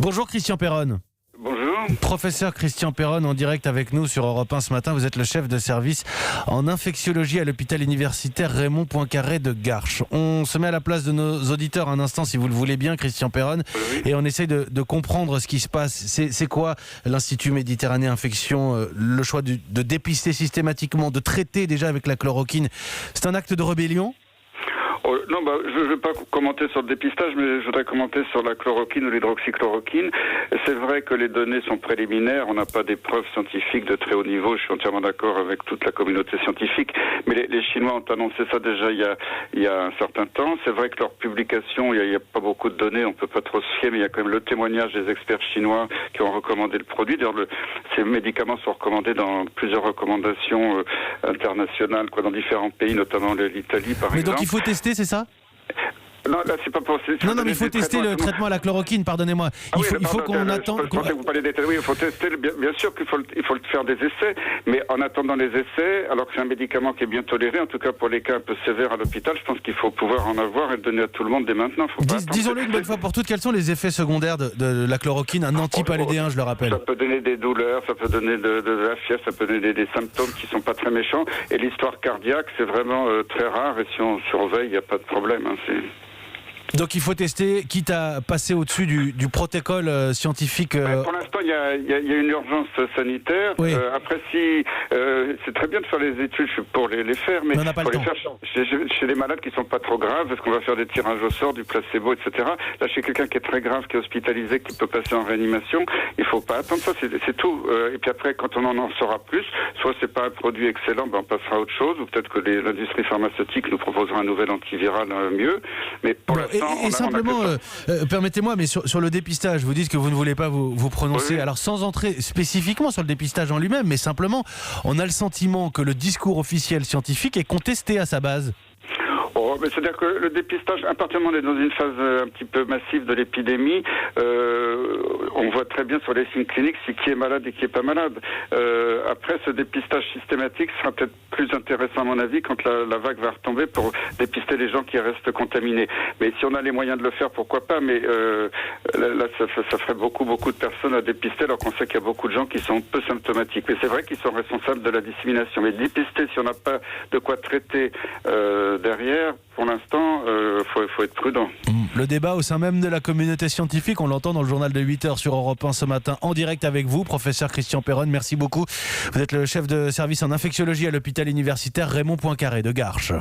Bonjour Christian Perronne. Bonjour. Professeur Christian Perronne en direct avec nous sur Europe 1 ce matin. Vous êtes le chef de service en infectiologie à l'hôpital universitaire Raymond Poincaré de Garches. On se met à la place de nos auditeurs un instant si vous le voulez bien Christian Perronne, Oui. et on essaye de comprendre ce qui se passe. C'est quoi l'Institut Méditerranée Infection, le choix de dépister systématiquement, de traiter déjà avec la chloroquine? C'est un acte de rébellion? Oh, non, je ne vais pas commenter sur le dépistage, mais je voudrais commenter sur la chloroquine ou l'hydroxychloroquine. C'est vrai que les données sont préliminaires, on n'a pas des preuves scientifiques de très haut niveau, je suis entièrement d'accord avec toute la communauté scientifique, mais les Chinois ont annoncé ça déjà il y a un certain temps. C'est vrai que leur publication, il n'y a pas beaucoup de données, on ne peut pas trop se fier, mais il y a quand même le témoignage des experts chinois qui ont recommandé le produit. D'ailleurs, ces médicaments sont recommandés dans plusieurs recommandations internationales, dans différents pays, notamment l'Italie par exemple. Mais donc il faut tester, c'est ça? Non, là, c'est pas possible. Non, mais il faut tester le traitement à la chloroquine, pardonnez-moi. Il faut qu'on attende. Je pensais que vous parliez des... Oui, il faut tester. Bien sûr qu'il faut faire des essais, mais en attendant les essais, alors que c'est un médicament qui est bien toléré, en tout cas pour les cas un peu sévères à l'hôpital, je pense qu'il faut pouvoir en avoir et le donner à tout le monde dès maintenant. Disons-le une bonne fois pour toutes, quels sont les effets secondaires de la chloroquine, un antipaludéen, je le rappelle? Ça peut donner des douleurs, ça peut donner de la fièvre, ça peut donner des symptômes qui sont pas très méchants. Et l'histoire cardiaque, c'est vraiment très rare, et si on surveille, il n'y a pas de problème. Donc il faut tester, quitte à passer au-dessus du protocole scientifique. Pour l'instant, il y a une urgence sanitaire. Oui. Après, si c'est très bien de faire les études, je suis pour les faire, mais on n'a pas faut le les temps. faire chez des malades qui sont pas trop graves, est-ce qu'on va faire des tirages au sort, du placebo, etc. Là, chez quelqu'un qui est très grave, qui est hospitalisé, qui peut passer en réanimation, il faut pas attendre ça, c'est tout. Et puis après, quand on en saura plus, soit c'est pas un produit excellent, on passera à autre chose, ou peut-être que l'industrie pharmaceutique nous proposera un nouvel antiviral mieux. Mais pour l'instant, et simplement, permettez-moi, mais sur le dépistage, vous dites que vous ne voulez pas vous prononcer. Oui. Alors sans entrer spécifiquement sur le dépistage en lui-même, mais simplement, on a le sentiment que le discours officiel scientifique est contesté à sa base. Mais c'est-à-dire que le dépistage, à partir du moment où on est dans une phase un petit peu massive de l'épidémie, on voit très bien sur les signes cliniques qui est malade et qui est pas malade. Après, ce dépistage systématique sera peut-être plus intéressant à mon avis quand la vague va retomber pour dépister les gens qui restent contaminés. Mais si on a les moyens de le faire, pourquoi pas? Mais là, ça ferait beaucoup de personnes à dépister, alors qu'on sait qu'il y a beaucoup de gens qui sont peu symptomatiques. Mais c'est vrai qu'ils sont responsables de la dissémination. Mais dépister, si on n'a pas de quoi traiter derrière, pour l'instant, faut être prudent. Le débat au sein même de la communauté scientifique, on l'entend dans le journal de 8h sur Europe 1 ce matin, en direct avec vous, professeur Christian Perronne. Merci beaucoup. Vous êtes le chef de service en infectiologie à l'hôpital universitaire Raymond Poincaré de Garches.